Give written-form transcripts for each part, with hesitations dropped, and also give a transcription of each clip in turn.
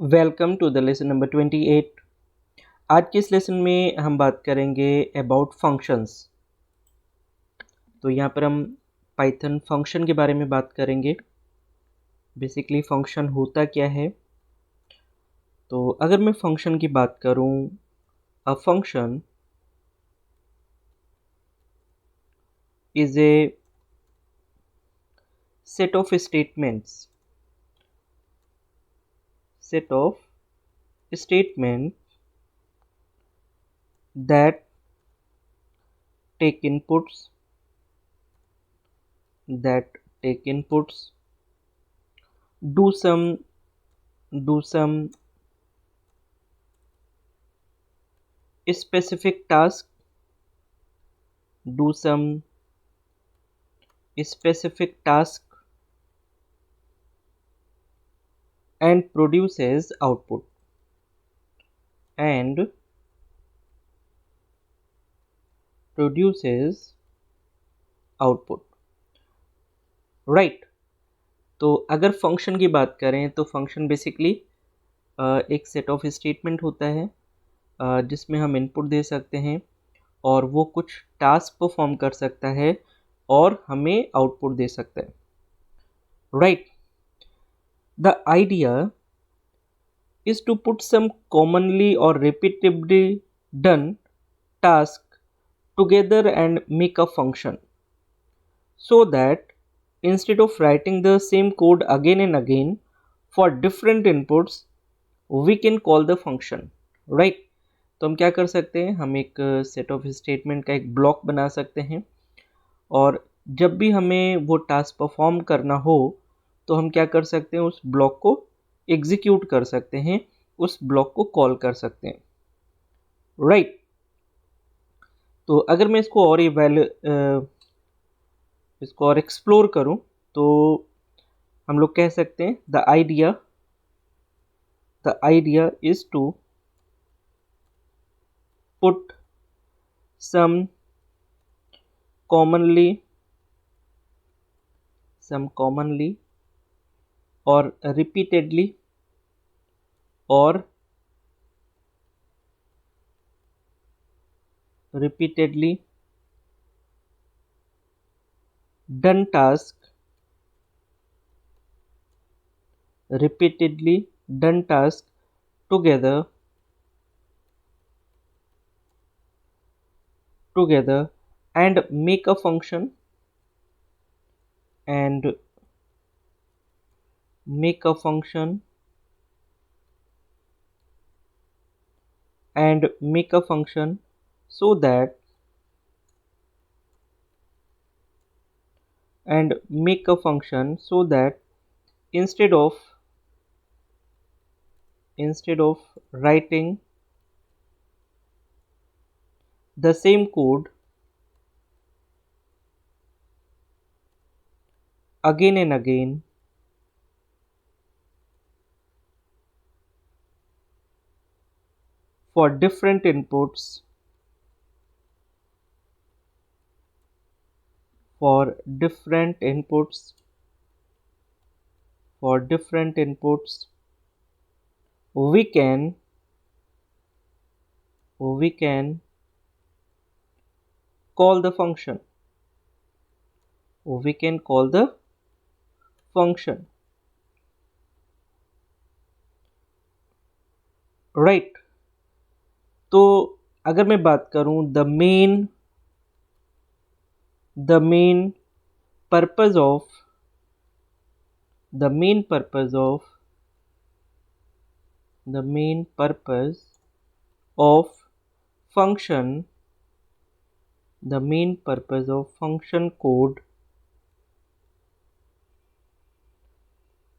Welcome to the lesson number 28। आज के इस लेसन में हम बात करेंगे अबाउट फंक्शंस। तो यहाँ पर हम पाइथन फंक्शन के बारे में बात करेंगे। बेसिकली फंक्शन होता क्या है। तो अगर मैं फंक्शन की बात करूँ, a function is a set of statement that take inputs do some specific task do some specific task and produces output and produces output right. तो अगर फंक्शन की बात करें तो फंक्शन बेसिकली एक सेट ऑफ स्टेटमेंट होता है जिसमें हम इनपुट दे सकते हैं और वो कुछ टास्क परफॉर्म कर सकता है और हमें आउटपुट दे सकता है, right. The idea is to put some commonly or repeatedly done task together and make a function, so that instead of writing the same code again and again for different inputs we can call the function, right। तो हम क्या कर सकते हैं, हम एक set of statement का एक ब्लॉक बना सकते हैं और जब भी हमें वो टास्क परफॉर्म करना हो तो हम क्या कर सकते हैं, उस ब्लॉक को एग्जीक्यूट कर सकते हैं, उस ब्लॉक को कॉल कर सकते हैं, राइट। तो अगर मैं इसको और एक्सप्लोर करूं तो हम लोग कह सकते हैं the idea is to put some commonly और repeatedly done task together and make a function so that instead of writing the same code again and again for different inputs we can call the function right. तो अगर मैं बात करूं the main purpose of function code,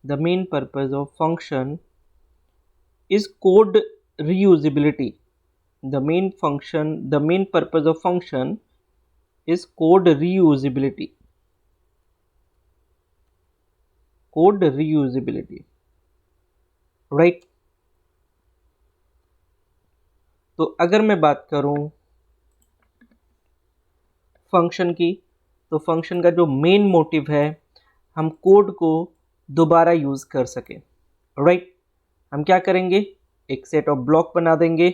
the main purpose of function is code reusability. The main purpose of function is code reusability, right। तो अगर मैं बात करूं फंक्शन की, तो फंक्शन का जो मेन मोटिव है हम कोड को दोबारा यूज कर सकें, राइट। हम क्या करेंगे, एक सेट ऑफ ब्लॉक बना देंगे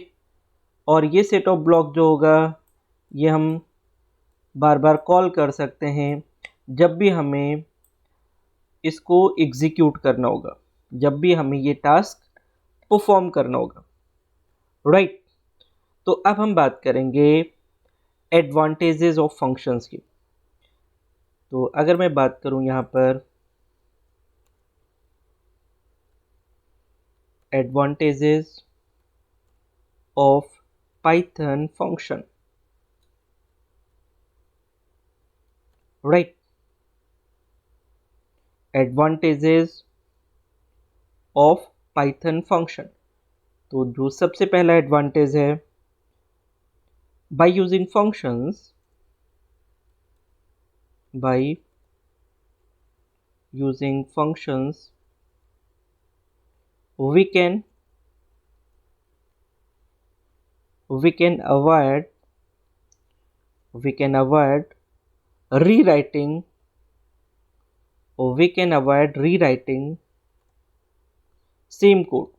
और ये सेट ऑफ ब्लॉक जो होगा ये हम बार बार कॉल कर सकते हैं जब भी हमें इसको एग्जीक्यूट करना होगा, जब भी हमें ये टास्क परफॉर्म करना होगा, राइट। तो अब हम बात करेंगे एडवांटेजेस ऑफ फंक्शंस की। तो अगर मैं बात करूं यहाँ पर advantages of Python function, right. Advantages of Python function, तो जो सबसे पहला एडवांटेज है, by using functions, by using functions we can avoid rewriting, or we can avoid rewriting same code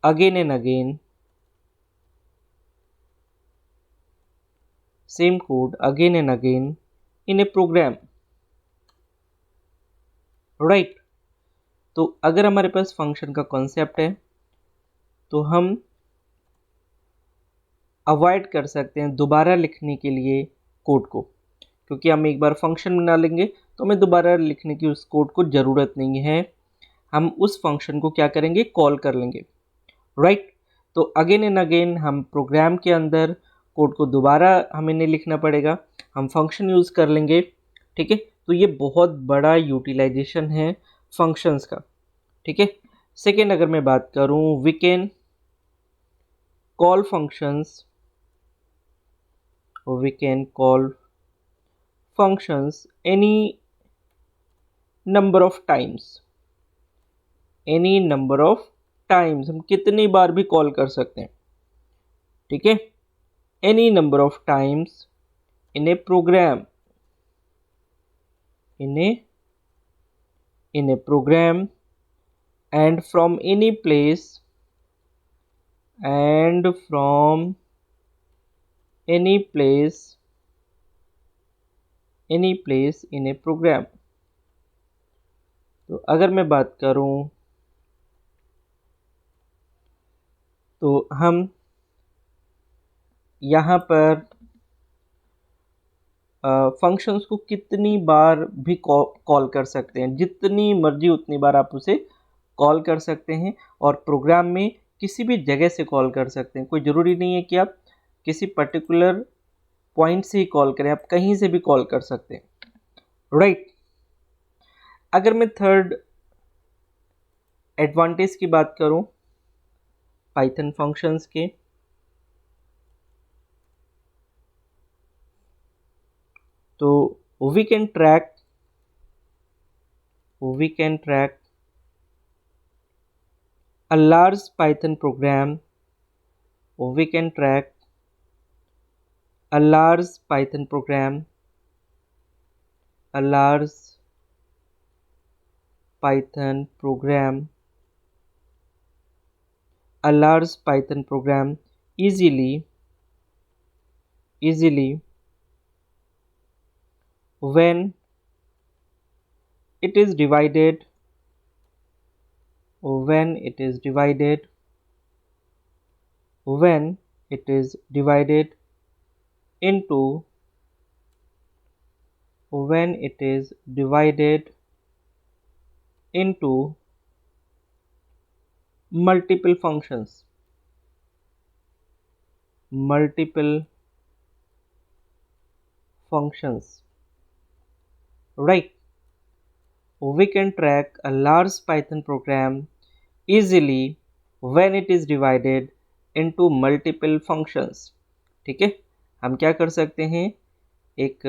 again and again, same code again and again in a program, right। तो अगर हमारे पास function का concept है तो हम avoid कर सकते हैं दोबारा लिखने के लिए कोड को, क्योंकि हम एक बार फंक्शन बना लेंगे तो हमें दोबारा लिखने की उस कोड को ज़रूरत नहीं है, हम उस फंक्शन को क्या करेंगे, कॉल कर लेंगे, राइट। तो अगेन एंड अगेन हम प्रोग्राम के अंदर कोड को दोबारा हमें नहीं लिखना पड़ेगा, हम फंक्शन यूज़ कर लेंगे, ठीक है। तो ये बहुत बड़ा यूटिलाइजेशन है फंक्शंस का, ठीक है। सेकेंड अगर मैं बात करूँ, we can call functions, we can call functions any number of times, हम कितनी बार भी कॉल कर सकते हैं, ठीक है। any number of times in a program, in a program, and from any place, any place in a program। तो अगर मैं बात करूं तो हम यहाँ पर फंक्शंस को कितनी बार भी कॉल कर सकते हैं, जितनी मर्जी उतनी बार आप उसे कॉल कर सकते हैं, और प्रोग्राम में किसी भी जगह से कॉल कर सकते हैं। कोई ज़रूरी नहीं है कि आप किसी पर्टिकुलर पॉइंट से ही कॉल करें, आप कहीं से भी कॉल कर सकते हैं, राइट। अगर मैं थर्ड एडवांटेज की बात करूं पाइथन फंक्शंस के, तो we can track a large Python program, we can track a large Python program, a large Python program easily when it is divided into multiple functions, right। We can track a large Python program easily when it is divided into multiple functions, ठीक है। हम क्या कर सकते हैं, एक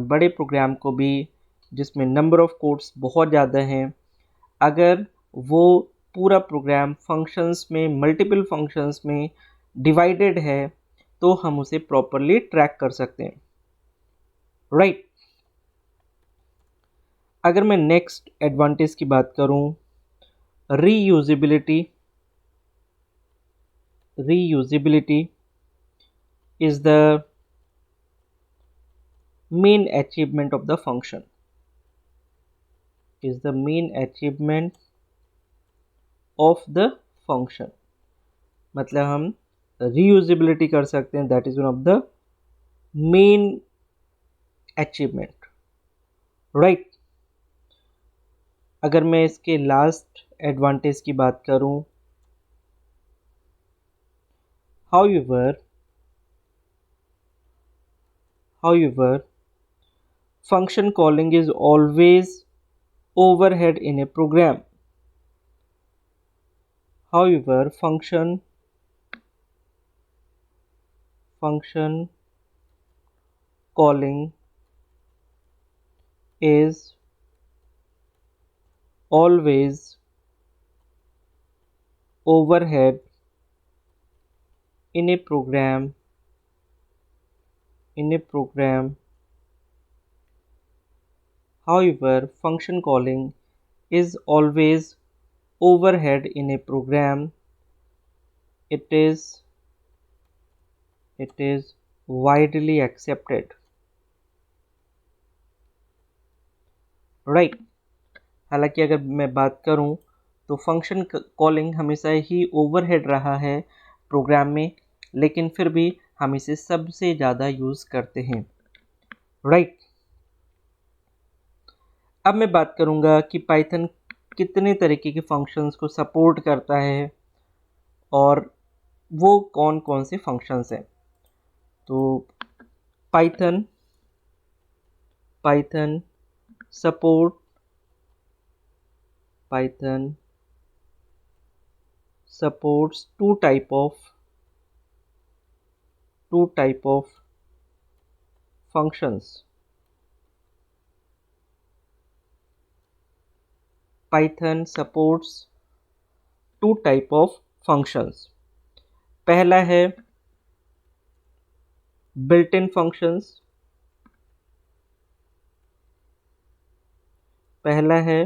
बड़े programme को भी जिसमें नंबर ऑफ कोड्स बहुत ज़्यादा हैं, अगर वो पूरा प्रोग्राम फंक्शंस में, मल्टीपल फंक्शंस में डिवाइडेड है तो हम उसे प्रॉपरली ट्रैक कर सकते हैं, राइट। अगर मैं नेक्स्ट एडवांटेज की बात करूं, reusability reusability is the main achievement of the function is the main achievement of the function मतलब हम reusability कर सकते हैं, that is one of the main achievement, right? अगर मैं इसके लास्ट एडवांटेज की बात करूं, however function calling is always overhead in a program. However, function calling is always overhead in a program. However, function calling is always overhead in a program. It is widely accepted, right? हालांकि अगर मैं बात करूं तो function calling हमेशा ही overhead रहा है programme में, लेकिन फिर भी हम इसे सबसे ज़्यादा यूज़ करते हैं, राइट? अब मैं बात करूंगा कि पाइथन कितने तरीके के फंक्शंस को सपोर्ट करता है और वो कौन कौन से फंक्शंस हैं। तो Python support Python supports two type of functions. Python supports two type of functions. पहला है built-in functions. पहला है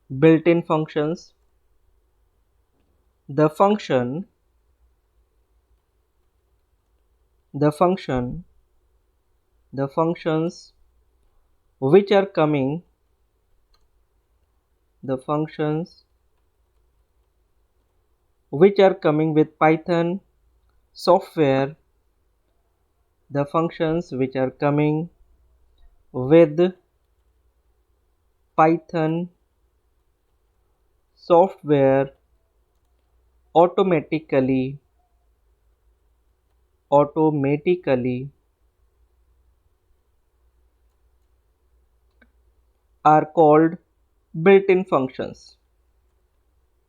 built-in functions. The function the functions which are coming with Python software, the functions which are coming with Python software automatically are called built-in functions.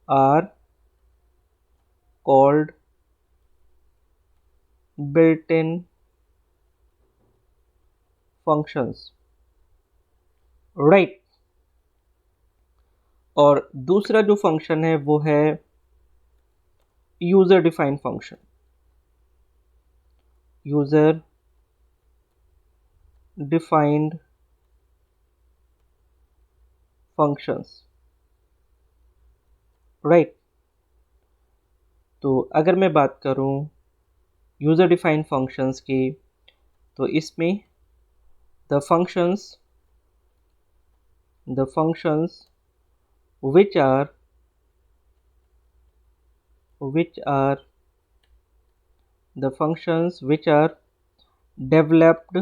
Are called built-in functions, right? और दूसरा जो function है वो है user defined function. User defined functions, right? तो अगर मैं बात करूं यूजर डिफाइंड फंक्शंस की, तो इसमें the functions which are the functions which are developed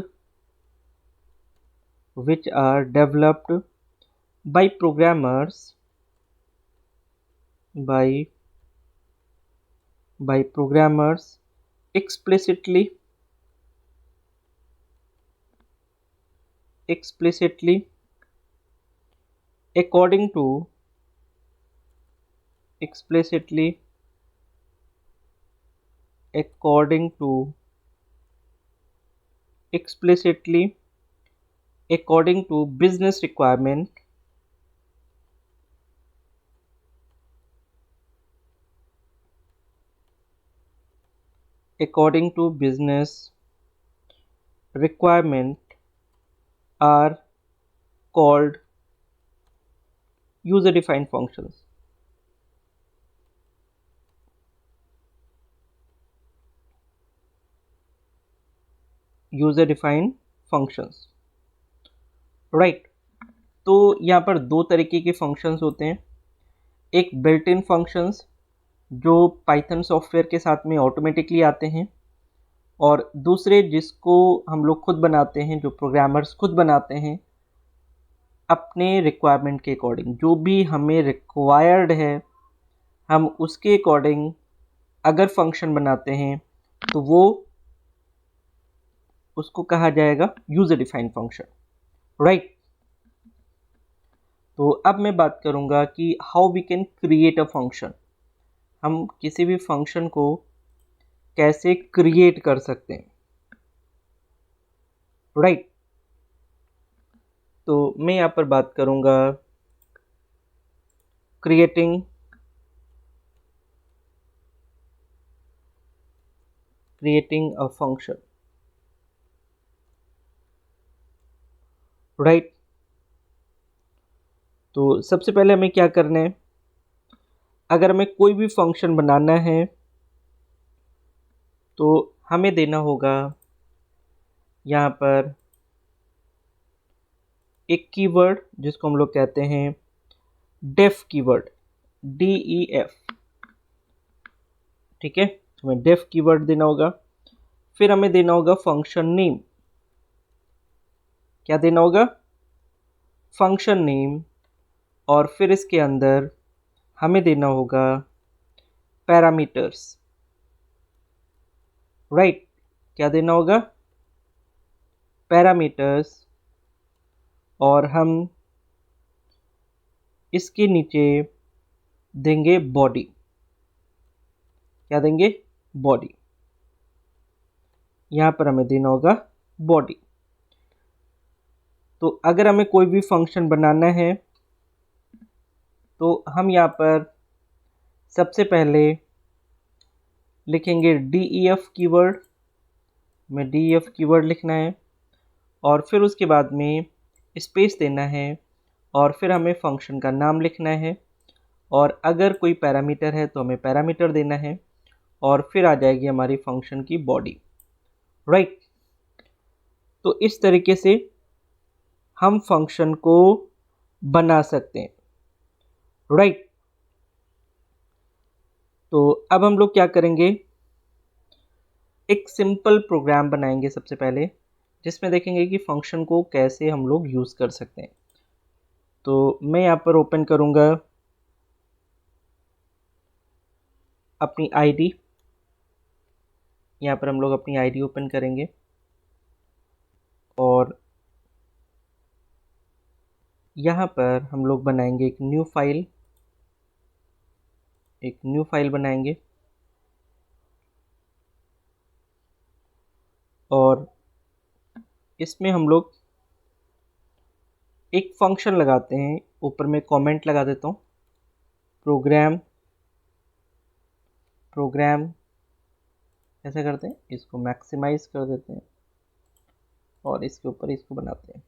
by programmers explicitly according to business requirement, are called user defined functions. User defined functions, right. तो यहाँ पर दो तरीके के फंक्शंस होते हैं, एक बिल्ट इन फंक्शंस जो पाइथन सॉफ्टवेयर के साथ में ऑटोमेटिकली आते हैं, और दूसरे जिसको हम लोग खुद बनाते हैं, जो प्रोग्रामर्स खुद बनाते हैं अपने रिक्वायरमेंट के अकॉर्डिंग। जो भी हमें रिक्वायर्ड है हम उसके अकॉर्डिंग अगर फंक्शन बनाते हैं तो वो उसको कहा जाएगा यूजर डिफाइंड फंक्शन, राइट। तो अब मैं बात करूंगा कि how we can create a function, हम किसी भी फंक्शन को कैसे क्रिएट कर सकते हैं, राइट। तो मैं यहाँ पर बात करूंगा क्रिएटिंग अ फंक्शन, राइट। तो सबसे पहले हमें क्या करना है, अगर हमें कोई भी फंक्शन बनाना है तो हमें देना होगा यहाँ पर एक कीवर्ड जिसको हम लोग कहते हैं डेफ कीवर्ड, DEF, ठीक है। हमें डेफ कीवर्ड देना होगा। फिर हमें देना होगा फंक्शन नेम, क्या देना होगा, फंक्शन नेम। और फिर इसके अंदर हमें देना होगा पैरामीटर्स, राइट। क्या देना होगा, पैरामीटर्स। और हम इसके नीचे देंगे बॉडी, क्या देंगे, बॉडी। यहाँ पर हमें देना होगा बॉडी। तो अगर हमें कोई भी फंक्शन बनाना है तो हम यहाँ पर सबसे पहले लिखेंगे DEF कीवर्ड, में DEF कीवर्ड लिखना है, और फिर उसके बाद में स्पेस देना है, और फिर हमें फंक्शन का नाम लिखना है, और अगर कोई पैरामीटर है तो हमें पैरामीटर देना है, और फिर आ जाएगी हमारी फंक्शन की बॉडी, राइट। तो इस तरीके से हम फंक्शन को बना सकते हैं, राइट। तो अब हम लोग क्या करेंगे, एक सिंपल प्रोग्राम बनाएंगे सबसे पहले, जिसमें देखेंगे कि फंक्शन को कैसे हम लोग यूज़ कर सकते हैं। तो मैं यहाँ पर ओपन करूँगा अपनी आईडी, यहाँ पर हम लोग अपनी आईडी ओपन करेंगे, और यहाँ पर हम लोग बनाएंगे एक न्यू फाइल बनाएंगे, और इसमें हम लोग एक फंक्शन लगाते हैं। ऊपर में कमेंट लगा देता हूँ, प्रोग्राम ऐसा करते हैं, इसको मैक्सिमाइज कर देते हैं, और इसके ऊपर इसको बनाते हैं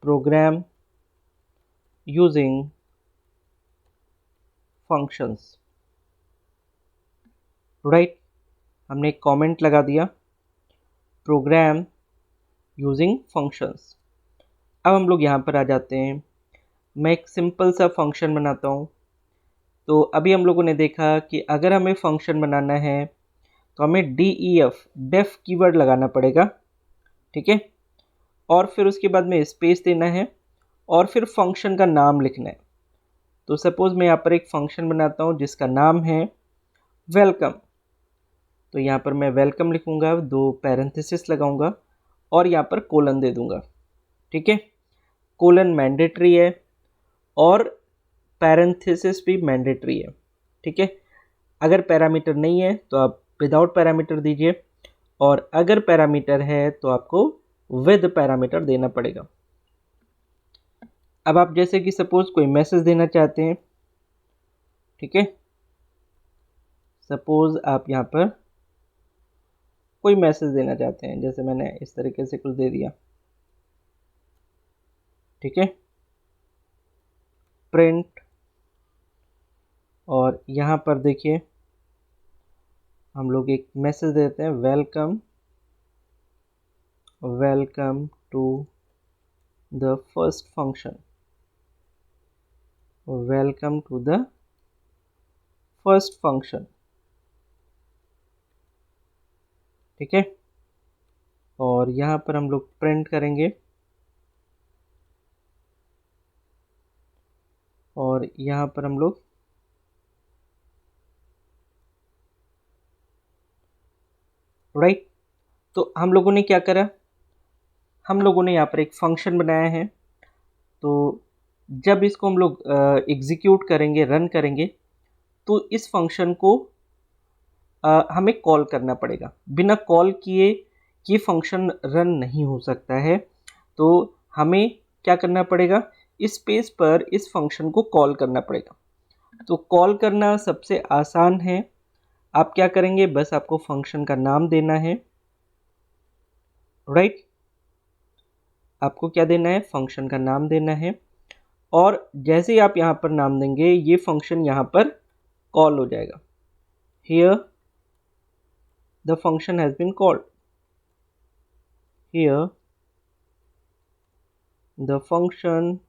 प्रोग्राम यूजिंग फंक्शंस, राइट। हमने एक कमेंट लगा दिया, प्रोग्राम यूजिंग फंक्शंस। अब हम लोग यहाँ पर आ जाते हैं, मैं एक सिंपल सा फंक्शन बनाता हूँ। तो अभी हम लोगों ने देखा कि अगर हमें फंक्शन बनाना है तो हमें डेफ कीवर्ड लगाना पड़ेगा, ठीक है। और फिर उसके बाद में स्पेस देना है, और फिर फंक्शन का नाम लिखना है। तो सपोज़ मैं यहाँ पर एक फंक्शन बनाता हूँ जिसका नाम है वेलकम। तो यहाँ पर मैं वेलकम लिखूँगा, 2 पैरेंथेसिस लगाऊंगा, और यहाँ पर कोलन दे दूंगा, ठीक है। कोलन मैंडेटरी है और पैरेंथेसिस भी मैंडेटरी है, ठीक है। अगर पैरामीटर नहीं है तो आप विदाउट पैरामीटर दीजिए, और अगर पैरामीटर है तो आपको विद पैरामीटर देना पड़ेगा। अब आप जैसे कि सपोज कोई मैसेज देना चाहते हैं, ठीक है, सपोज आप यहाँ पर कोई मैसेज देना चाहते हैं, जैसे मैंने इस तरीके से कुछ दे दिया, ठीक है। प्रिंट, और यहाँ पर देखिए हम लोग एक मैसेज देते हैं, welcome to the first function, welcome to the first function. ठीक है, और यहाँ पर हम लोग प्रिंट करेंगे, और यहाँ पर हम लोग राइट। तो हम लोगों ने क्या करा, हम लोगों ने यहाँ पर एक फंक्शन बनाया है। तो जब इसको हम लोग एग्जीक्यूट करेंगे, रन करेंगे, तो इस फंक्शन को हमें कॉल करना पड़ेगा। बिना कॉल किए ये फंक्शन रन नहीं हो सकता है। तो हमें क्या करना पड़ेगा, इस पेज पर इस फंक्शन को कॉल करना पड़ेगा। तो कॉल करना सबसे आसान है। आप क्या करेंगे, बस आपको फंक्शन का नाम देना है, राइट। आपको क्या देना है, फंक्शन का नाम देना है, और जैसे ही आप यहाँ पर नाम देंगे ये फंक्शन यहाँ पर कॉल हो जाएगा। Here the function has been called, here the function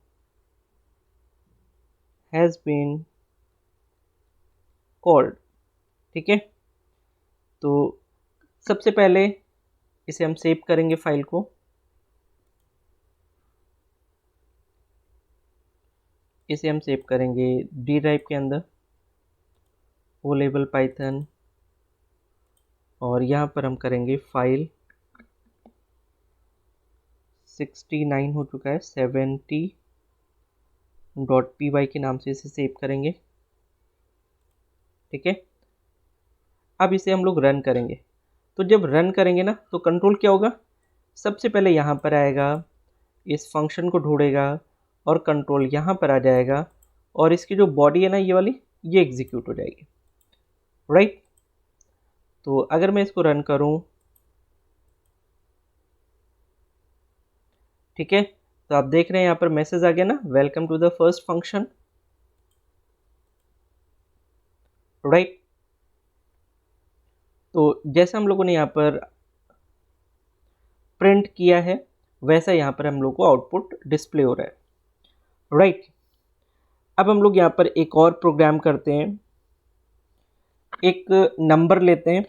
has been called. ठीक है, तो सबसे पहले इसे हम सेव करेंगे फाइल को। इसे हम सेव करेंगे डी ड्राइव के अंदर, ओ लेवल पाइथन, और यहाँ पर हम करेंगे फाइल 69 हो चुका है, 70.py के नाम से इसे सेव करेंगे। ठीक है, अब इसे हम लोग रन करेंगे। तो जब रन करेंगे ना, तो कंट्रोल क्या होगा, सबसे पहले यहाँ पर आएगा, इस फंक्शन को ढूंढेगा, और कंट्रोल यहाँ पर आ जाएगा, और इसकी जो बॉडी है ना ये वाली, ये एग्जीक्यूट हो जाएगी, राइट। तो अगर मैं इसको रन करूँ, ठीक है, तो आप देख रहे हैं यहाँ पर मैसेज आ गया ना, welcome to the first function, right. तो जैसा हम लोगों ने यहाँ पर प्रिंट किया है, वैसा यहाँ पर हम लोग को आउटपुट डिस्प्ले हो रहा है, राइट। अब हम लोग यहाँ पर एक और प्रोग्राम करते हैं, एक नंबर लेते हैं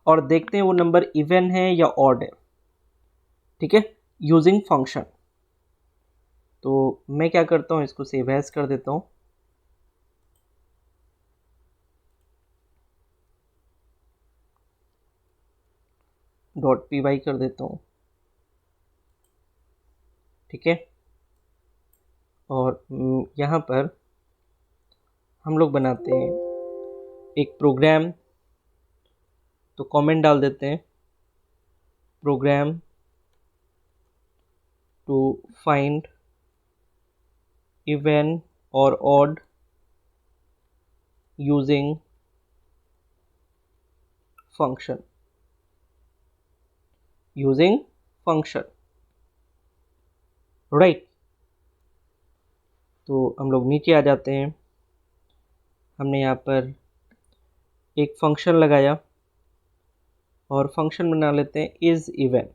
और देखते हैं वो नंबर इवन है या ऑड है। ठीक है, यूजिंग फंक्शन। तो मैं क्या करता हूँ, इसको सेव एज कर देता हूँ, .py कर देता हूँ। ठीक है, और यहाँ पर हम लोग बनाते हैं एक प्रोग्राम। तो कमेंट डाल देते हैं, प्रोग्राम टू फाइंड इवन और odd using function, using function, right. तो हम लोग नीचे आ जाते हैं, हमने यहाँ पर एक फंक्शन लगाया, और फंक्शन बना लेते हैं इज इवन,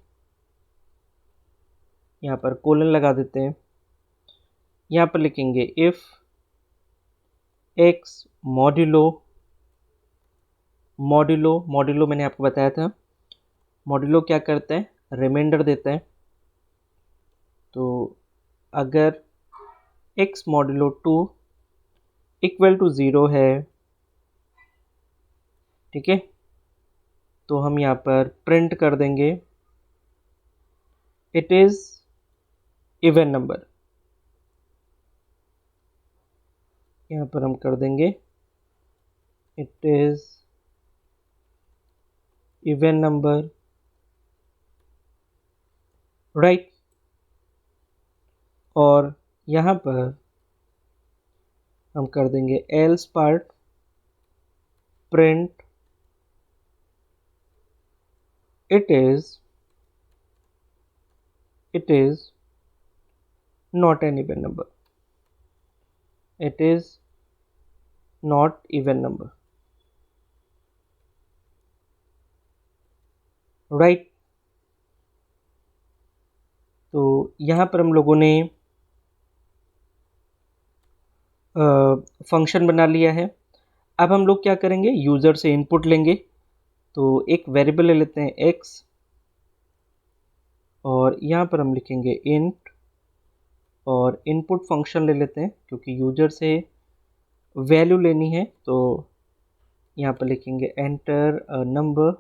यहाँ पर कोलन लगा देते हैं। यहाँ पर लिखेंगे इफ एक्स मॉड्यूलो, मॉड्यूलो मैंने आपको बताया था, मॉड्यूलो क्या करता है, रिमाइंडर देता है। तो अगर x मॉड्यूलो 2 इक्वल टू 0 है, ठीक है, तो हम यहाँ पर प्रिंट कर देंगे इट इज इवन नंबर। यहाँ पर हम कर देंगे it is even number, right. और यहाँ पर हम कर देंगे else part, print it is not an even number. it is not even number, right? तो यहाँ पर हम लोगों ने फंक्शन बना लिया है। अब हम लोग क्या करेंगे, यूज़र से इनपुट लेंगे। तो एक वेरिएबल ले लेते हैं x, और यहाँ पर हम लिखेंगे int, और इनपुट फंक्शन ले लेते हैं क्योंकि यूज़र से वैल्यू लेनी है। तो यहाँ पर लिखेंगे enter a number,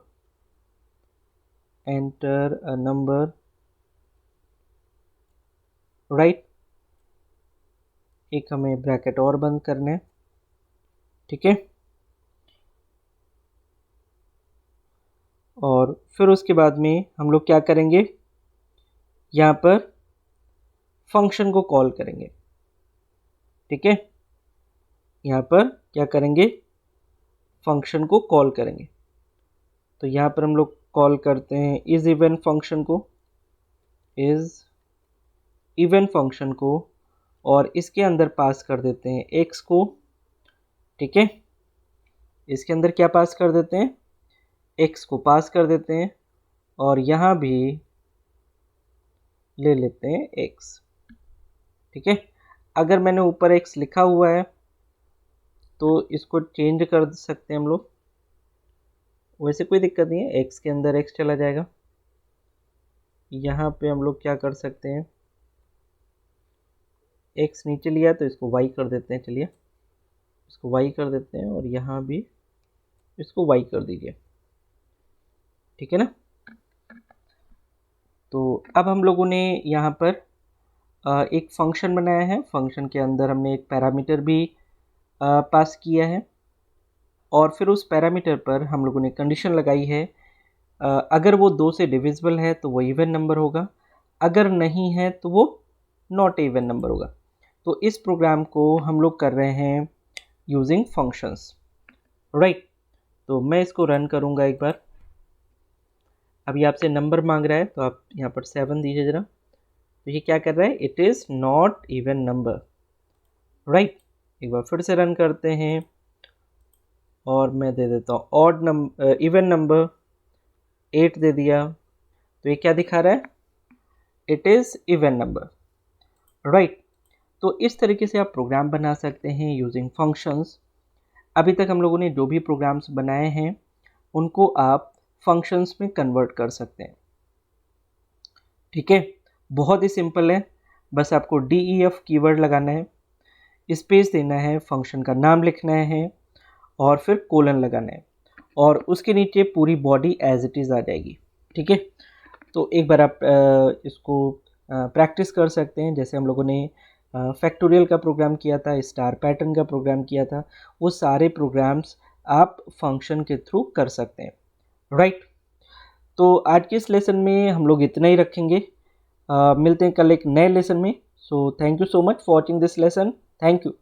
enter a number, right. एक हमें ब्रैकेट और बंद करना है, ठीक है। और फिर उसके बाद में हम लोग क्या करेंगे, यहाँ पर फंक्शन को कॉल करेंगे, ठीक है। यहाँ पर क्या करेंगे, फंक्शन को कॉल करेंगे। तो यहाँ पर हम लोग कॉल करते हैं इज इवन फंक्शन को, इज इवन फंक्शन को, और इसके अंदर पास कर देते हैं x को, ठीक है। इसके अंदर क्या पास कर देते हैं, x को पास कर देते हैं, और यहाँ भी ले लेते हैं x, ठीक है। अगर मैंने ऊपर x लिखा हुआ है तो इसको चेंज कर सकते हैं हम लोग, वैसे कोई दिक्कत नहीं है, x के अंदर x चला जाएगा। यहाँ पे हम लोग क्या कर सकते हैं, x नीचे लिया तो इसको y कर देते हैं, चलिए इसको y कर देते हैं, और यहाँ भी इसको y कर दीजिए, ठीक है ना। तो अब हम लोगों ने यहाँ पर एक फंक्शन बनाया है। फंक्शन के अंदर हमने एक पैरामीटर भी पास किया है, और फिर उस पैरामीटर पर हम लोगों ने कंडीशन लगाई है, अगर वो 2 से डिविजिबल है तो वो इवन नंबर होगा, अगर नहीं है तो वो नॉट इवन नंबर होगा। तो इस प्रोग्राम को हम लोग कर रहे हैं यूजिंग फंक्शंस, राइट। तो मैं इसको रन करूँगा एक बार। अभी आपसे नंबर मांग रहा है तो आप यहाँ पर 7 दीजिए ज़रा। तो ये क्या कर रहा है, it is not even number, right. एक बार फिर से रन करते हैं, और मैं दे देता हूँ ऑड नंबर, इवन नंबर 8 दे दिया। तो ये क्या दिखा रहा है, it is even number, right. तो इस तरीके से आप प्रोग्राम बना सकते हैं यूजिंग फंक्शंस। अभी तक हम लोगों ने जो भी प्रोग्राम्स बनाए हैं उनको आप फंक्शंस में कन्वर्ट कर सकते हैं, ठीक है। बहुत ही सिंपल है, बस आपको DEF कीवर्ड लगाना है, स्पेस देना है, फंक्शन का नाम लिखना है, और फिर कोलन लगाना है, और उसके नीचे पूरी बॉडी एज इट इज़ आ जाएगी, ठीक है। तो एक बार आप इसको प्रैक्टिस कर सकते हैं, जैसे हम लोगों ने फैक्टोरियल का प्रोग्राम किया था, स्टार पैटर्न का प्रोग्राम किया था, वो सारे प्रोग्राम्स आप फंक्शन के थ्रू कर सकते हैं, राइट। तो आज के इस लेसन में हम लोग इतना ही रखेंगे। मिलते हैं कल एक नए लेसन में। So thank you so much for watching this lesson. Thank you.